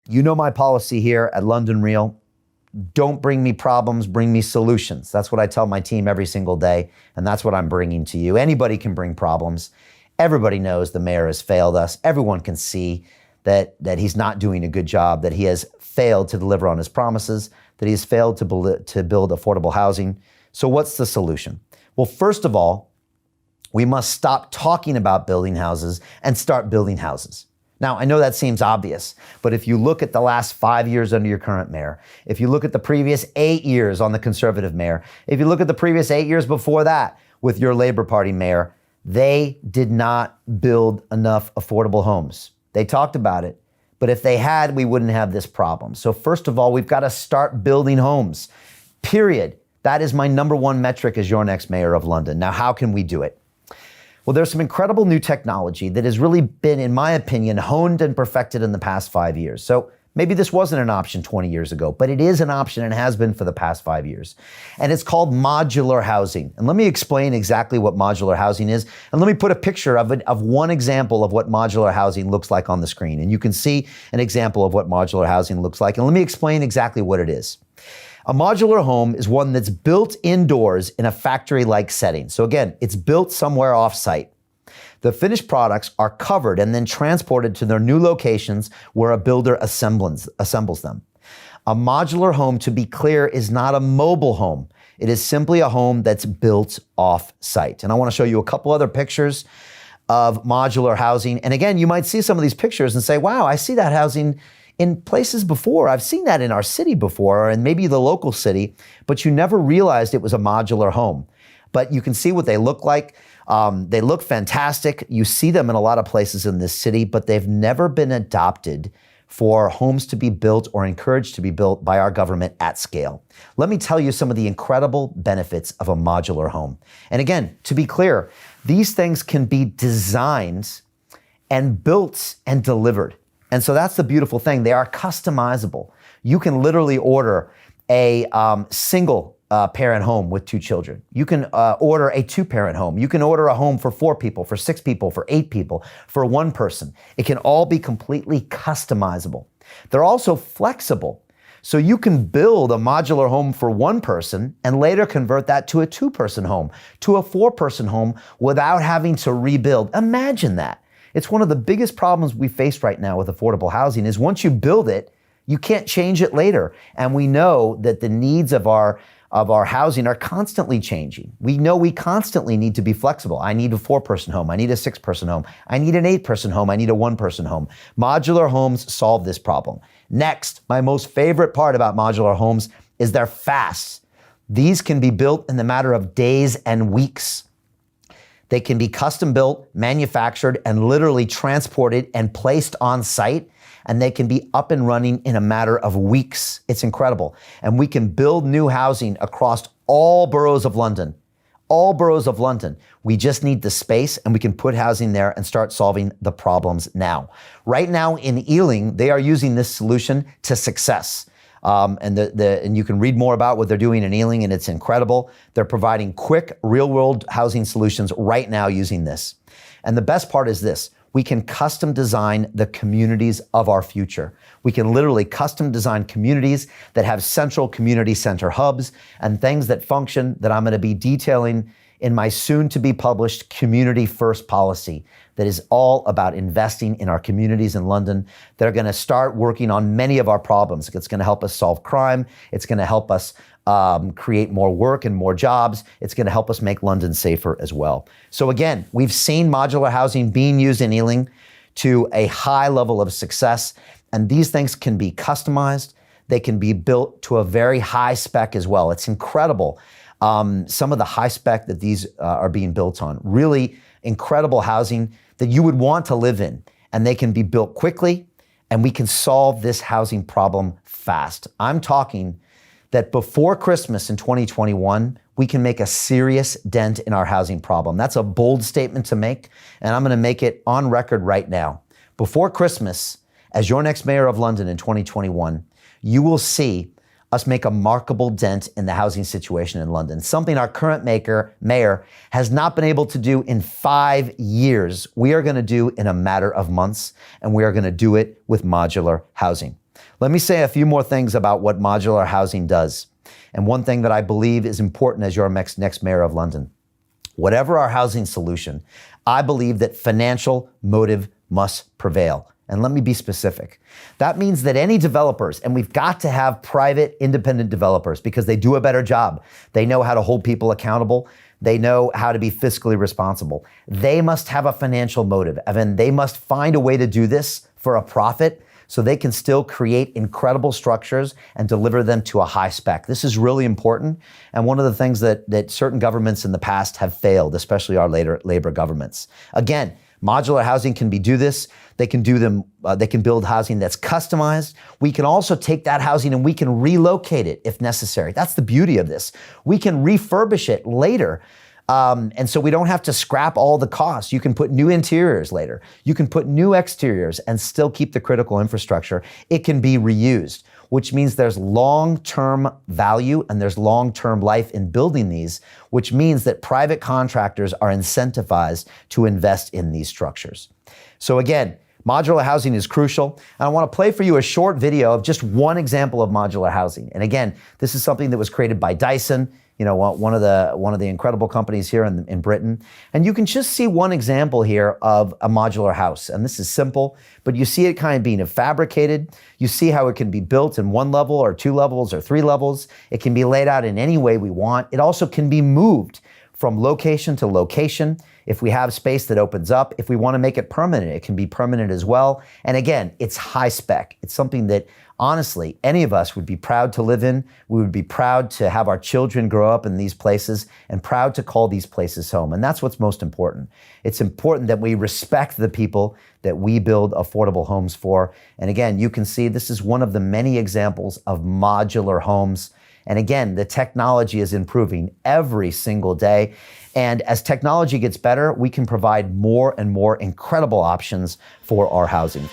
You know my policy here at London Real. Don't bring me problems, bring me solutions. That's what I tell my team every single day, and that's what I'm bringing to you. Anybody can bring problems. Everybody knows the mayor has failed us. Everyone can see that he's not doing a good job, that he has failed to deliver on his promises, that he has failed to build affordable housing. So what's the solution? Well, first of all, we must stop talking about building houses and start building houses. Now, I know that seems obvious, but if you look at the last 5 years under your current mayor, if you look at the previous 8 years on the conservative mayor, if you look at the previous 8 years before that with your Labor Party mayor, they did not build enough affordable homes. They talked about it, but if they had, we wouldn't have this problem. So first of all, we've got to start building homes, period. That is my number one metric as your next mayor of London. Now, how can we do it? Well, there's some incredible new technology that has really been, in my opinion, honed and perfected in the past 5 years. So maybe this wasn't an option 20 years ago, but it is an option and has been for the past 5 years. And it's called modular housing. And let me explain exactly what modular housing is. And let me put a picture of it, of one example of what modular housing looks like on the screen. And you can see an example of what modular housing looks like. And let me explain exactly what it is. A modular home is one that's built indoors in a factory-like setting. So again, it's built somewhere off-site. The finished products are covered and then transported to their new locations where a builder assembles them. A modular home, to be clear, is not a mobile home. It is simply a home that's built off-site. And I want to show you a couple other pictures of modular housing. And again, you might see some of these pictures and say, wow, I see that housing in places before. I've seen that in our city before, and maybe the local city, but you never realized it was a modular home. But you can see what they look like. They look fantastic. You see them in a lot of places in this city, but they've never been adopted for homes to be built or encouraged to be built by our government at scale. Let me tell you some of the incredible benefits of a modular home. And again, to be clear, these things can be designed and built and delivered. And so that's the beautiful thing. They are customizable. You can literally order a single parent home with 2 children. You can order a 2-parent home. You can order a home for 4 people, for 6 people, for 8 people, for 1 person. It can all be completely customizable. They're also flexible. So you can build a modular home for 1 person and later convert that to a 2-person home, to a 4-person home without having to rebuild. Imagine that. It's one of the biggest problems we face right now with affordable housing is once you build it, you can't change it later. And we know that the needs of our housing are constantly changing. We know we constantly need to be flexible. I need a 4-person home. I need a 6-person home. I need an 8-person home. I need a 1-person home. Modular homes solve this problem. Next, my most favorite part about modular homes is they're fast. These can be built in the matter of days and weeks. They can be custom built, manufactured, and literally transported and placed on site, and they can be up and running in a matter of weeks. It's incredible. And we can build new housing across all boroughs of London. All boroughs of London. We just need the space, and we can put housing there and start solving the problems now. Right now in Ealing, they are using this solution to success. And you can read more about what they're doing in Ealing, and it's incredible. They're providing quick, real-world housing solutions right now using this. And the best part is this. We can custom design the communities of our future. We can literally custom design communities that have central community center hubs and things that function that I'm going to be detailing in my soon-to-be published Community First policy that is all about investing in our communities in London. They're going to start working on many of our problems. It's going to help us solve crime. It's going to help us create more work and more jobs. It's going to help us make London safer as well. So again, we've seen modular housing being used in Ealing to a high level of success, and these things can be customized. They can be built to a very high spec as well. It's incredible. Some of the high spec that these are being built on, really incredible housing that you would want to live in, and they can be built quickly, and we can solve this housing problem fast. I'm talking that before Christmas in 2021, we can make a serious dent in our housing problem. That's a bold statement to make, and I'm going to make it on record right now. Before Christmas, as your next mayor of London in 2021, you will see us make a markable dent in the housing situation in London, something our current mayor has not been able to do in 5 years. We are going to do in a matter of months, and we are going to do it with modular housing. Let me say a few more things about what modular housing does. And one thing that I believe is important as your next mayor of London. Whatever our housing solution, I believe that financial motive must prevail. And let me be specific. That means that any developers, and we've got to have private independent developers because they do a better job. They know how to hold people accountable. They know how to be fiscally responsible. They must have a financial motive. And they must find a way to do this for a profit so they can still create incredible structures and deliver them to a high spec. This is really important. And one of the things that certain governments in the past have failed, especially our labor governments. Again, modular housing can do this. They can build housing that's customized. We can also take that housing and we can relocate it if necessary. That's the beauty of this. We can refurbish it later. And so we don't have to scrap all the costs. You can put new interiors later. You can put new exteriors and still keep the critical infrastructure. It can be reused, which means there's long-term value and there's long-term life in building these, which means that private contractors are incentivized to invest in these structures. So again, modular housing is crucial. And I want to play for you a short video of just one example of modular housing. And again, this is something that was created by Dyson, one of the incredible companies here in Britain. And you can just see one example here of a modular house. And this is simple, but you see it kind of being fabricated. You see how it can be built in 1 level or 2 levels or 3 levels. It can be laid out in any way we want. It also can be moved from location to location. If we have space that opens up, if we want to make it permanent, it can be permanent as well. And again, it's high spec. It's something that honestly, any of us would be proud to live in. We would be proud to have our children grow up in these places and proud to call these places home. And that's what's most important. It's important that we respect the people that we build affordable homes for. And again, you can see this is one of the many examples of modular homes. And again, the technology is improving every single day. And as technology gets better, we can provide more and more incredible options for our housing.